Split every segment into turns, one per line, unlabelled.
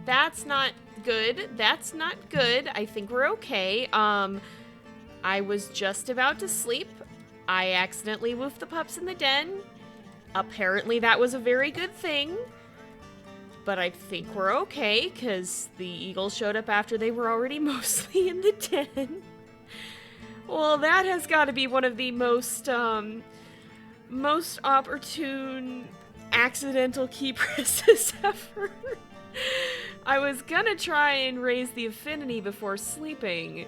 That's not good. That's not good. I think we're okay. I was just about to sleep. I accidentally woofed the pups in the den. Apparently that was a very good thing. But I think we're okay, because the eagle showed up after they were already mostly in the den. Well, that has got to be one of the most opportune accidental key presses ever. I was gonna try and raise the affinity before sleeping,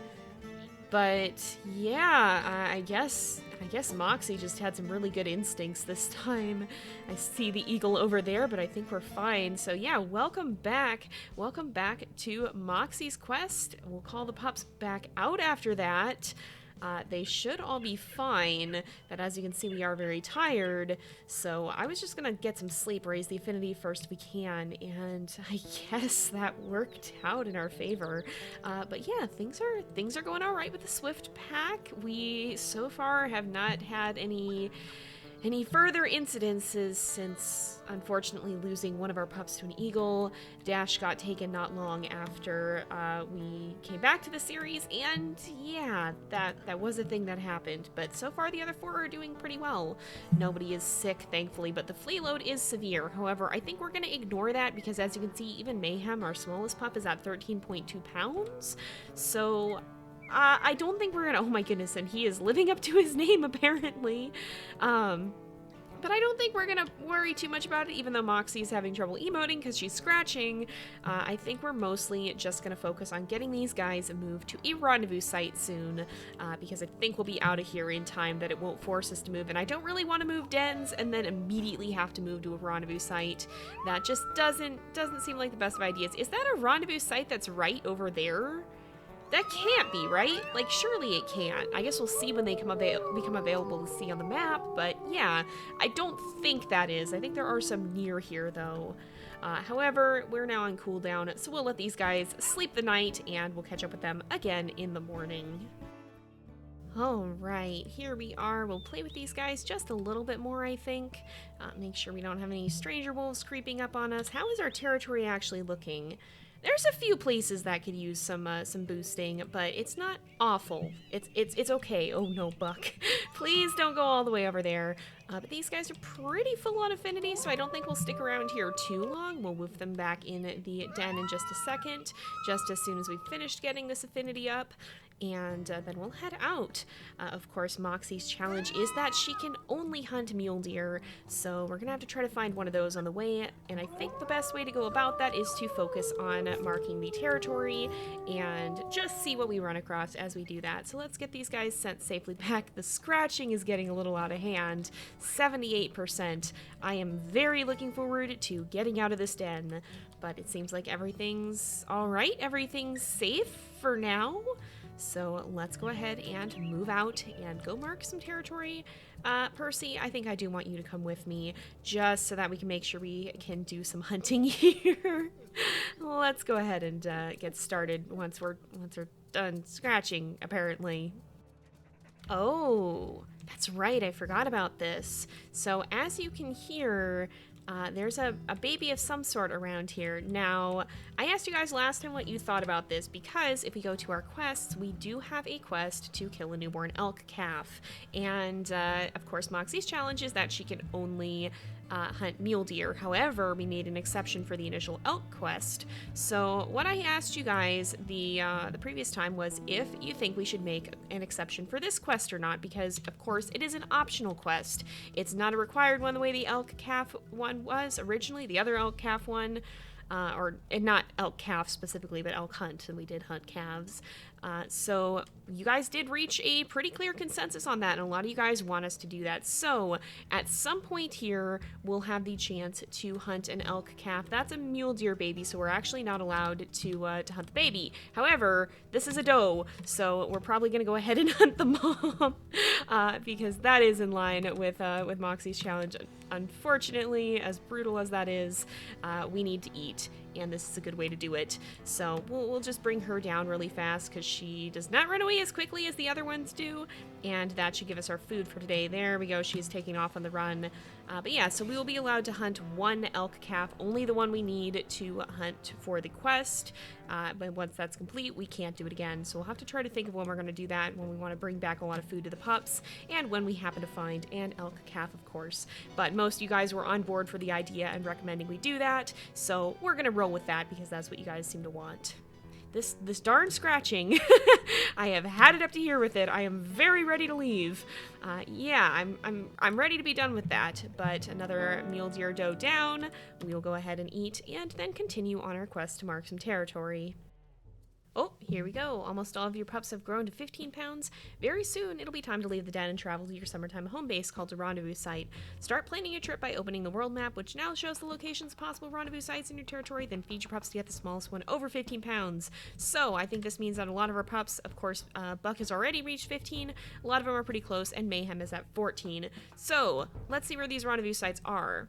but yeah, I guess Moxie just had some really good instincts this time. I see the eagle over there, but I think we're fine. So yeah, welcome back. Welcome back to Moxie's quest. We'll call the pups back out after that. They should all be fine, but as you can see, we are very tired, so I was just gonna get some sleep, raise the affinity first if we can, and I guess that worked out in our favor. But yeah, things are going all right with the Swift pack. We so far have not had any further incidences since, unfortunately, losing one of our pups to an eagle. Dash got taken not long after we came back to the series, and yeah, that was a thing that happened. But so far, the other 4 are doing pretty well. Nobody is sick, thankfully, but the flea load is severe. However, I think we're going to ignore that because, as you can see, even Mayhem, our smallest pup, is at 13.2 pounds. So I don't think we're gonna, oh my goodness, and he is living up to his name, apparently. But I don't think we're gonna worry too much about it, even though Moxie's having trouble emoting because she's scratching. I think we're mostly just gonna focus on getting these guys moved to a rendezvous site soon, because I think we'll be out of here in time that it won't force us to move, and I don't really want to move dens and then immediately have to move to a rendezvous site. That just doesn't seem like the best of ideas. Is that a rendezvous site that's right over there? That can't be, right? Like, surely it can't. I guess we'll see when they become available to see on the map, but yeah, I don't think that is. I think there are some near here, though. However, we're now on cooldown, so we'll let these guys sleep the night, and we'll catch up with them again in the morning. Alright, here we are. We'll play with these guys just a little bit more, I think. Make sure we don't have any stranger wolves creeping up on us. How is our territory actually looking? There's a few places that could use some boosting, but it's not awful. It's okay. Oh no, Buck. Please don't go all the way over there. But these guys are pretty full on affinity, so I don't think we'll stick around here too long. We'll woof them back in the den in just a second, just as soon as we've finished getting this affinity up. And then we'll head out. Of course, Moxie's challenge is that she can only hunt mule deer, so we're gonna have to try to find one of those on the way, and I think the best way to go about that is to focus on marking the territory and just see what we run across as we do that. So let's get these guys sent safely back. The scratching is getting a little out of hand, 78%. I am very looking forward to getting out of this den, but it seems like everything's all right, everything's safe for now. So let's go ahead and move out and go mark some territory. Percy, I think I do want you to come with me just so that we can make sure we can do some hunting here. Let's go ahead and get started once we're done scratching, apparently. Oh, that's right, I forgot about this. So as you can hear, there's a baby of some sort around here. Now, I asked you guys last time what you thought about this, because if we go to our quests, we do have a quest to kill a newborn elk calf. And, of course, Moxie's challenge is that she can only hunt mule deer. However, we made an exception for the initial elk quest. So what I asked you guys the previous time was if you think we should make an exception for this quest or not, because of course it is an optional quest. It's not a required one the way the elk calf one was originally, the other elk calf one. Or not elk calf specifically, but elk hunt, and we did hunt calves. So you guys did reach a pretty clear consensus on that, and a lot of you guys want us to do that. So at some point here, we'll have the chance to hunt an elk calf. That's a mule deer baby, so we're actually not allowed to hunt the baby. However, this is a doe, so we're probably going to go ahead and hunt the mom, because that is in line with Moxie's challenge. Unfortunately, as brutal as that is, we need to eat, and this is a good way to do it. So we'll just bring her down really fast because she does not run away as quickly as the other ones do, and that should give us our food for today. There we go. She's taking off on the run. But yeah, so we will be allowed to hunt one elk calf, only the one we need to hunt for the quest. But once that's complete, we can't do it again. So we'll have to try to think of when we're going to do that, when we want to bring back a lot of food to the pups, and when we happen to find an elk calf, of course. But most of you guys were on board for the idea and recommending we do that, so we're going to roll with that because that's what you guys seem to want. This darn scratching. I have had it up to here with it. I am very ready to leave. Yeah, I'm ready to be done with that. But another mule deer doe down. We'll go ahead and eat and then continue on our quest to mark some territory. Oh, here we go. Almost all of your pups have grown to 15 pounds. Very soon, it'll be time to leave the den and travel to your summertime home base called the Rendezvous Site. Start planning your trip by opening the world map, which now shows the locations of possible rendezvous sites in your territory, then feed your pups to get the smallest one over 15 pounds. So, I think this means that a lot of our pups, of course, Buck has already reached 15, a lot of them are pretty close, and Mayhem is at 14. So, let's see where these rendezvous sites are.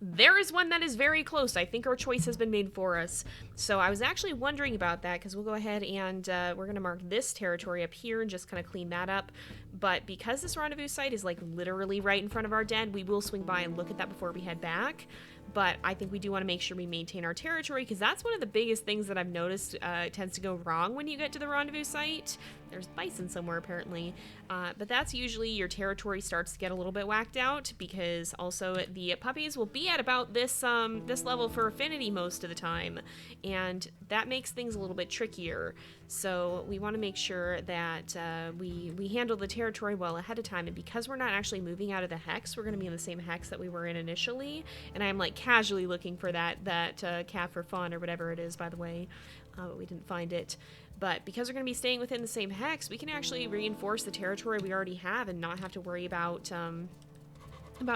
There is one that is very close. I think our choice has been made for us. So I was actually wondering about that because we'll go ahead and we're going to mark this territory up here and just kind of clean that up. But because this rendezvous site is like literally right in front of our den, we will swing by and look at that before we head back. But I think we do want to make sure we maintain our territory because that's one of the biggest things that I've noticed tends to go wrong when you get to the rendezvous site. There's bison somewhere apparently, but that's usually your territory starts to get a little bit whacked out because also the puppies will be at about this level for affinity most of the time, and that makes things a little bit trickier. So we want to make sure that we handle the territory well ahead of time, and because we're not actually moving out of the hex, we're going to be in the same hex that we were in initially, and I'm like casually looking for that calf or fawn or whatever it is, by the way, but we didn't find it. But because we're going to be staying within the same hex, we can actually reinforce the territory we already have and not have to worry about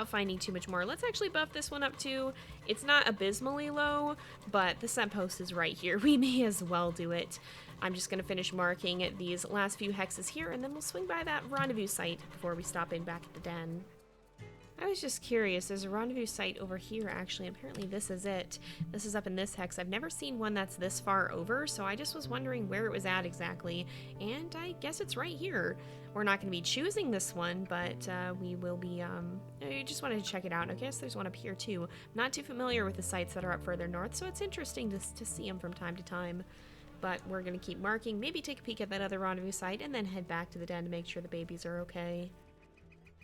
finding too much more. Let's actually buff this one up too. It's not abysmally low, but the scent post is right here. We may as well do it. I'm just going to finish marking these last few hexes here, and then we'll swing by that rendezvous site before we stop in back at the den. I was just curious, there's a rendezvous site over here actually. Apparently this is it. This is up in this hex. I've never seen one that's this far over, so I just was wondering where it was at exactly, and I guess it's right here. We're not going to be choosing this one, but we will be, I just wanted to check it out. I guess there's one up here too. I'm not too familiar with the sites that are up further north, so it's interesting to see them from time to time. But we're going to keep marking, maybe take a peek at that other rendezvous site, and then head back to the den to make sure the babies are okay.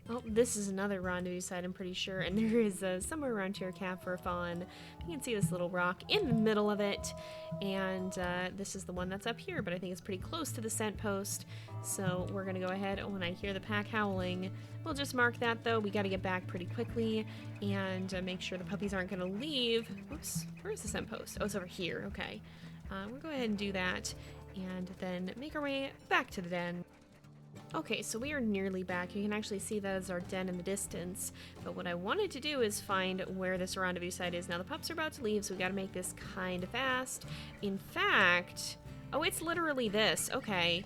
Oh, this is another rendezvous site, I'm pretty sure, and there is somewhere around here a calf or a fawn. You can see this little rock in the middle of it, and this is the one that's up here, but I think it's pretty close to the scent post, so we're going to go ahead. Oh, when I hear the pack howling, we'll just mark that, though. We got to get back pretty quickly and make sure the puppies aren't going to leave. Oops, where's the scent post? Oh, it's over here. Okay. We'll go ahead and do that, and then make our way back to the den. Okay, so we are nearly back. You can actually see that as our den in the distance, but what I wanted to do is find where this rendezvous site is. Now the pups are about to leave, so we gotta make this kind of fast. In fact, oh, it's literally this. Okay.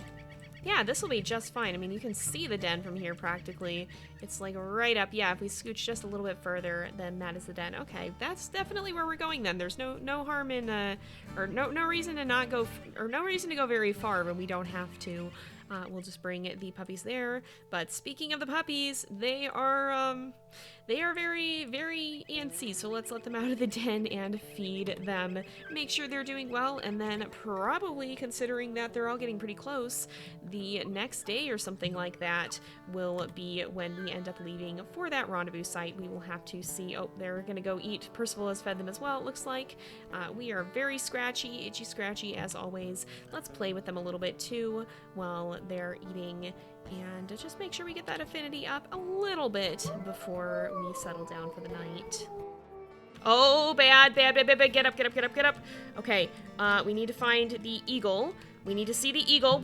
Yeah, this will be just fine. I mean, you can see the den from here practically. It's like right up. Yeah, if we scooch just a little bit further, then that is the den. Okay, that's definitely where we're going then. There's no harm in, or no reason to not go, or no reason to go very far, but we don't have to. We'll just bring the puppies there. But speaking of the puppies, they are very, very antsy, so let's let them out of the den and feed them. Make sure they're doing well, and then probably, considering that they're all getting pretty close, the next day or something like that will be when we end up leaving for that rendezvous site. We will have to see, oh, they're gonna go eat. Percival has fed them as well, it looks like. We are very scratchy, itchy scratchy as always. Let's play with them a little bit too while they're eating, and just make sure we get that affinity up a little bit before we settle down for the night. Oh, bad, get up. Okay, we need to find the eagle. We need to see the eagle.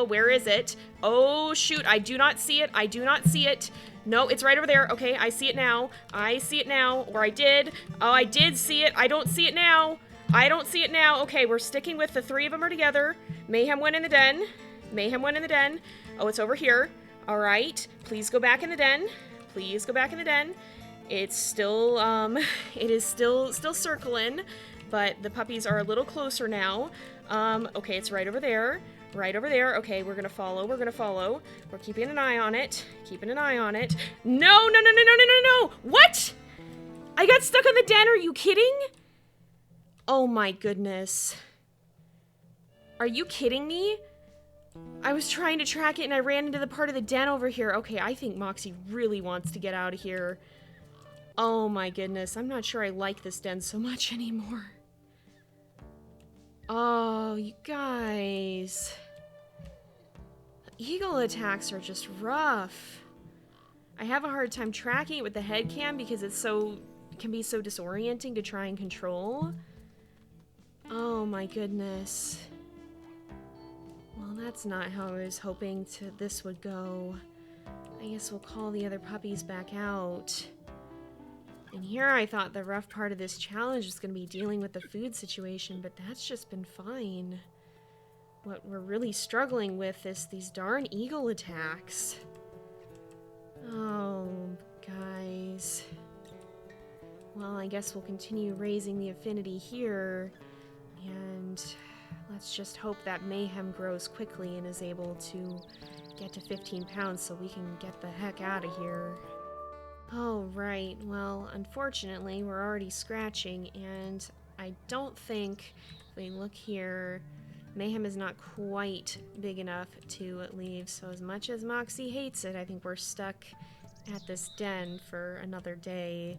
Where is it? Oh, shoot, I do not see it. No, it's right over there. Okay, I see it now. Or I did. Oh, I did see it. I don't see it now. Okay, we're sticking with the three of them are together. Mayhem went in the den. Oh, it's over here. All right. Please go back in the den. It's still, it is still circling. but the puppies are a little closer now. Okay, it's right over there. Right over there. Okay, we're gonna follow. We're gonna follow. We're keeping an eye on it. Keeping an eye on it. No, no, no, no, no, no, no, no! What? I got stuck in the den. Are you kidding? Oh my goodness. Are you kidding me? I was trying to track it and I ran into the part of the den over here. Okay, I think Moxie really wants to get out of here. Oh my goodness. I'm not sure I like this den so much anymore. Oh, you guys. Eagle attacks are just rough. I have a hard time tracking it with the head cam because it can be so disorienting to try and control. Oh my goodness. Well, that's not how I was hoping this would go. I guess we'll call the other puppies back out. And here I thought the rough part of this challenge was going to be dealing with the food situation, but that's just been fine. What we're really struggling with is these darn eagle attacks. Oh, guys. Well, I guess we'll continue raising the affinity here, and let's just hope that Mayhem grows quickly and is able to get to 15 pounds so we can get the heck out of here. Oh, right. Well, unfortunately, we're already scratching, and I don't think, if we look here, Mayhem is not quite big enough to leave, so as much as Moxie hates it, I think we're stuck at this den for another day.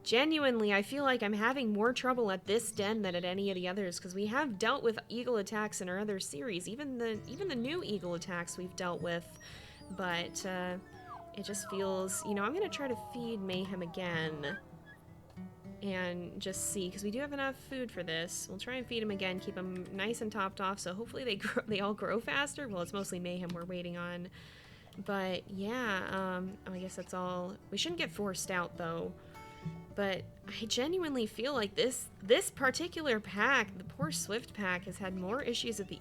Genuinely, I feel like I'm having more trouble at this den than at any of the others, because we have dealt with eagle attacks in our other series, even the new eagle attacks we've dealt with, but, it just feels, you know, I'm gonna try to feed Mayhem again and just see, because we do have enough food for this. We'll try and feed him again, keep him nice and topped off, so hopefully they all grow faster. Well, it's mostly Mayhem we're waiting on. But yeah, I guess that's all. We shouldn't get forced out though. But I genuinely feel like this particular pack, the poor Swift pack, has had more issues with the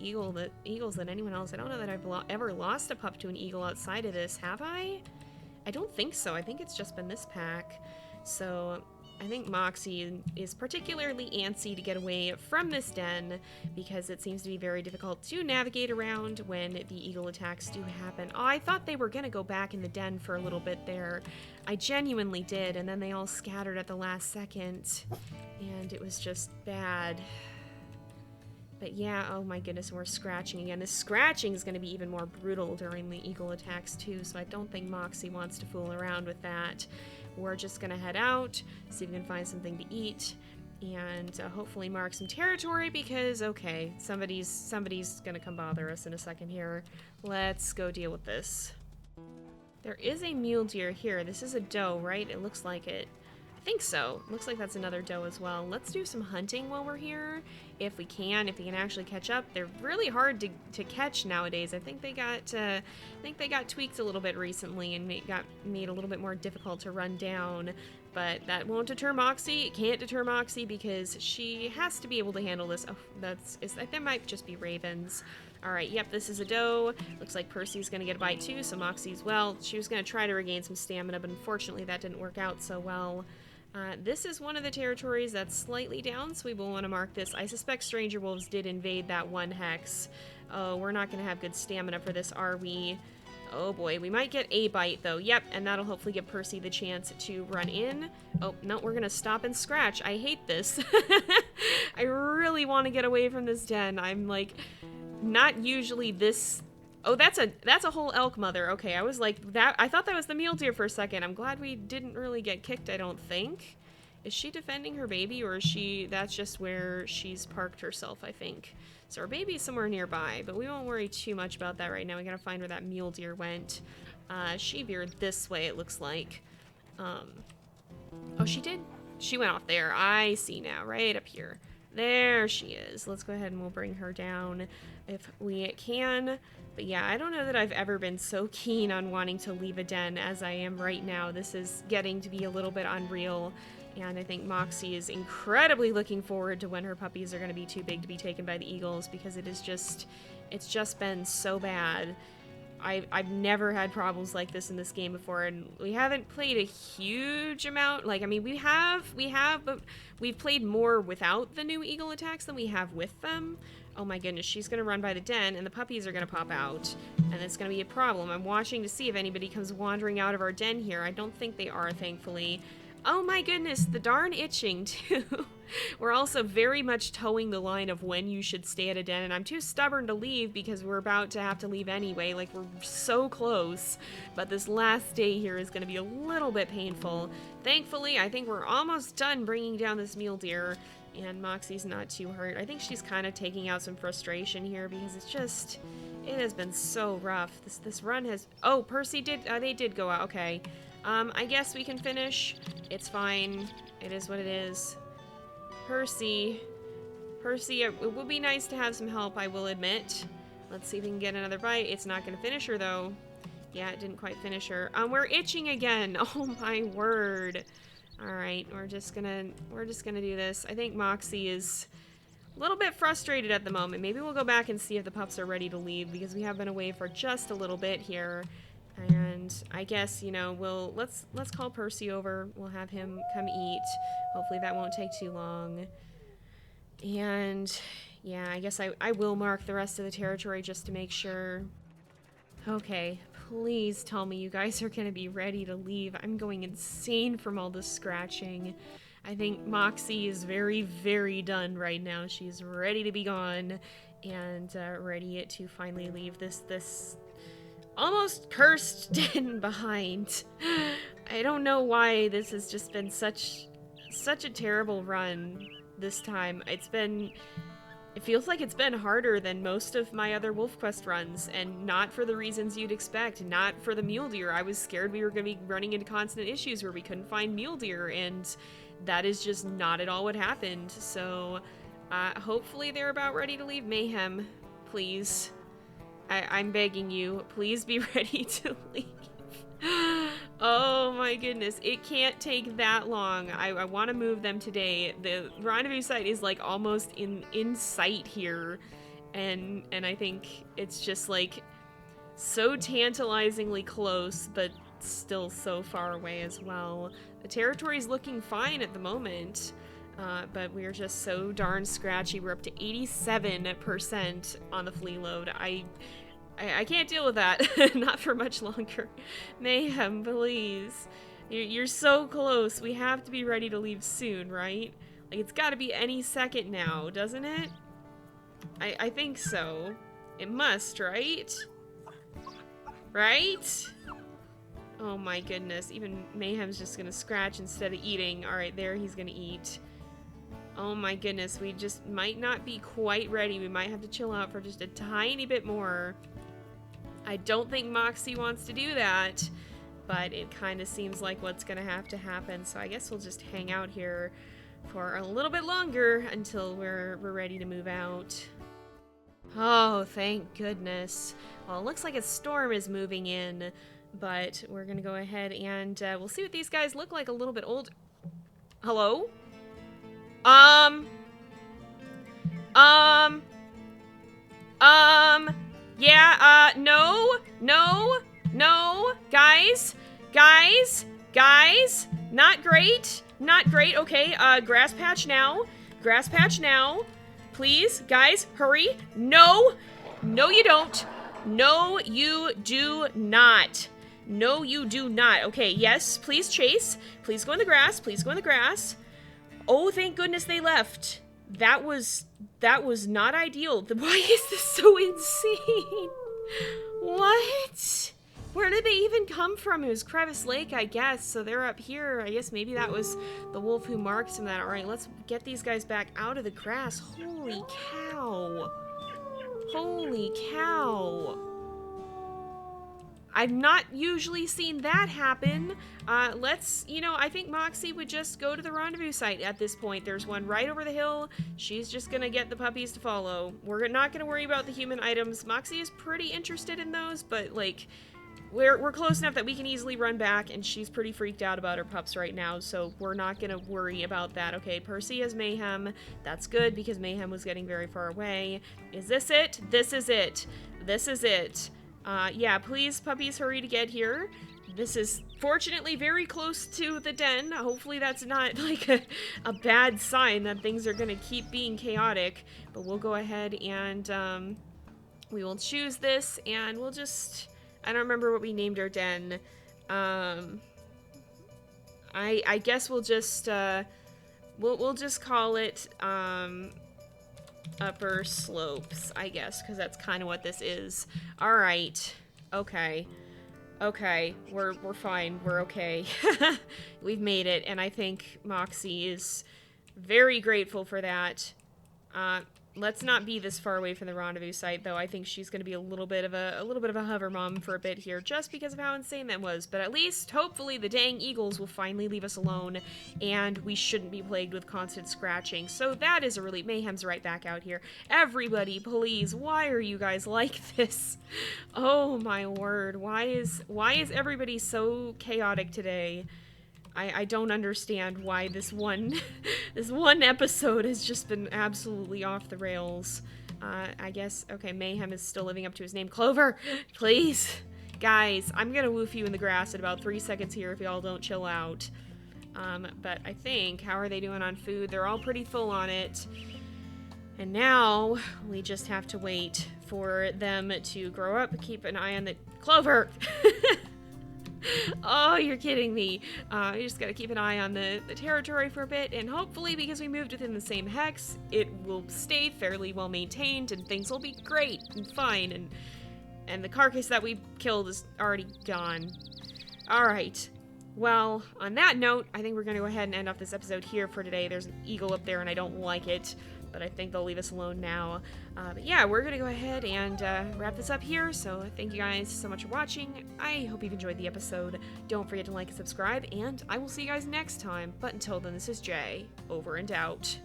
eagles than anyone else. I don't know that I've ever lost a pup to an eagle outside of this, have I? I don't think so. I think it's just been this pack. So I think Moxie is particularly antsy to get away from this den because it seems to be very difficult to navigate around when the eagle attacks do happen. Oh, I thought they were gonna go back in the den for a little bit there. I genuinely did, and then they all scattered at the last second, and it was just bad. But yeah, oh my goodness, we're scratching again. This scratching is going to be even more brutal during the eagle attacks too, so I don't think Moxie wants to fool around with that. We're just going to head out, see if we can find something to eat, and hopefully mark some territory because, okay, somebody's going to come bother us in a second here. Let's go deal with this. There is a mule deer here. This is a doe, right? It looks like it. I think so. Looks like that's another doe as well. Let's do some hunting while we're here, if we can actually catch up. They're really hard to catch nowadays. I think they got tweaked a little bit recently and got made a little bit more difficult to run down. But that won't deter Moxie. It can't deter Moxie because she has to be able to handle this. Oh, that might just be ravens. All right, yep, this is a doe. Looks like Percy's gonna get a bite too, so Moxie's, well, she was gonna try to regain some stamina, but unfortunately that didn't work out so well. This is one of the territories that's slightly down, so we will want to mark this. I suspect Stranger Wolves did invade that one hex. Oh, we're not going to have good stamina for this, are we? Oh boy, we might get a bite though. Yep, and that'll hopefully give Percy the chance to run in. Oh, no, we're going to stop and scratch. I hate this. I really want to get away from this den. I'm like, not usually this... Oh, that's a whole elk mother. Okay, I was like, I thought that was the mule deer for a second. I'm glad we didn't really get kicked, I don't think. Is she defending her baby, or is that's just where she's parked herself, I think. So her baby's somewhere nearby, but we won't worry too much about that right now. We gotta find where that mule deer went. She veered this way, it looks like. Oh, she did? She went off there. I see now, right up here. There she is. Let's go ahead and we'll bring her down if we can. But yeah, I don't know that I've ever been so keen on wanting to leave a den as I am right now. This is getting to be a little bit unreal, and I think Moxie is incredibly looking forward to when her puppies are going to be too big to be taken by the eagles, because it's just been so bad. I've never had problems like this in this game before, and we haven't played a huge amount. Like, I mean, we have, but we've played more without the new eagle attacks than we have with them. Oh my goodness, she's gonna run by the den, and the puppies are gonna pop out, and it's gonna be a problem. I'm watching to see if anybody comes wandering out of our den here. I don't think they are, thankfully. Oh my goodness, the darn itching, too. We're also very much towing the line of when you should stay at a den, and I'm too stubborn to leave because we're about to have to leave anyway. Like, we're so close, but this last day here is going to be a little bit painful. Thankfully, I think we're almost done bringing down this mule deer, and Moxie's not too hurt. I think she's kind of taking out some frustration here because it's just, it has been so rough. This run has, oh, Percy did, they did go out, okay. I guess we can finish. It's fine. It is what it is. Percy, it would be nice to have some help, I will admit. Let's see if we can get another bite. It's not gonna finish her, though. Yeah, it didn't quite finish her. We're itching again. Oh my word. Alright, we're just gonna do this. I think Moxie is a little bit frustrated at the moment. Maybe we'll go back and see if the pups are ready to leave, because we have been away for just a little bit here. And I guess, you know, let's call Percy over. We'll have him come eat. Hopefully that won't take too long. And yeah, I guess I will mark the rest of the territory just to make sure. Okay, please tell me you guys are gonna be ready to leave. I'm going insane from all this scratching. I think Moxie is very, very done right now. She's ready to be gone and ready to finally leave this almost cursed den behind. I don't know why this has just been such a terrible run this time. It feels like it's been harder than most of my other WolfQuest runs, and not for the reasons you'd expect, not for the mule deer. I was scared we were going to be running into constant issues where we couldn't find mule deer, and that is just not at all what happened. So hopefully they're about ready to leave. Mayhem, please. I'm begging you, please be ready to leave. Oh my goodness, it can't take that long. I want to move them today. The Rendezvous Site is like almost in sight here, and I think it's just like so tantalizingly close, but still so far away as well. The territory's looking fine at the moment. But we're just so darn scratchy. We're up to 87% on the flea load. I can't deal with that. Not for much longer. Mayhem, please. You're so close. We have to be ready to leave soon, right? Like, it's got to be any second now, doesn't it? I think so. It must, right? Right? Oh my goodness. Even Mayhem's just gonna scratch instead of eating. Alright, there he's gonna eat. Oh my goodness, we just might not be quite ready. We might have to chill out for just a tiny bit more. I don't think Moxie wants to do that, but it kind of seems like what's going to happen. So I guess we'll just hang out here for a little bit longer until we're ready to move out. Oh, thank goodness. Well, it looks like a storm is moving in, but we're going to go ahead and we'll see what these guys look like a little bit old. Hello? Yeah, no, guys, not great, okay, grass patch now, please, guys, hurry, no, you don't, no, you do not, okay, yes, please chase, please go in the grass, oh, thank goodness they left. That was not ideal. Why is this so insane? What? Where did they even come from? It was Crevice Lake, I guess, so they're up here. I guess maybe that was the wolf who marked them that. Alright, let's get these guys back out of the grass. Holy cow. Holy cow. I've not usually seen that happen. I think Moxie would just go to the Rendezvous Site at this point. There's one right over the hill. She's just gonna get the puppies to follow. We're not gonna worry about the human items. Moxie is pretty interested in those, but, like, we're close enough that we can easily run back, and she's pretty freaked out about her pups right now, so we're not gonna worry about that. Okay, Percy has Mayhem. That's good, because Mayhem was getting very far away. Is this it? This is it. This is it. Yeah, please, puppies, hurry to get here. This is fortunately very close to the den. Hopefully that's not like a bad sign that things are gonna keep being chaotic. But we'll go ahead and we will choose this, and we'll just, I don't remember what we named our den. I guess we'll just we'll just call it upper slopes, I guess, because that's kind of what this is. All right. Okay. Okay, we're fine. We're okay. We've made it, and I think Moxie is very grateful for that. Let's not be this far away from the rendezvous site, though. I think she's going to be a little bit of a hover mom for a bit here, just because of how insane that was. But at least, hopefully, the dang eagles will finally leave us alone, and we shouldn't be plagued with constant scratching. So that is a relief. Mayhem's right back out here. Everybody, please, why are you guys like this? Oh my word! Why is everybody so chaotic today? I don't understand why this one this one episode has just been absolutely off the rails. I guess, okay, Mayhem is still living up to his name. Clover, please. Guys, I'm gonna woof you in the grass in about 3 seconds here if y'all don't chill out. But I think, how are they doing on food? They're all pretty full on it. And now, we just have to wait for them to grow up. Keep an eye on the... Clover! Oh, you're kidding me. You just gotta keep an eye on the territory for a bit, and hopefully, because we moved within the same hex, it will stay fairly well maintained, and things will be great and fine, and the carcass that we killed is already gone. Alright. Well, on that note, I think we're gonna go ahead and end off this episode here for today. There's an eagle up there, and I don't like it, but I think they'll leave us alone now. But yeah, we're gonna go ahead and wrap this up here, so thank you guys so much for watching. I hope you've enjoyed the episode. Don't forget to like and subscribe, and I will see you guys next time. But until then, this is Jay, over and out.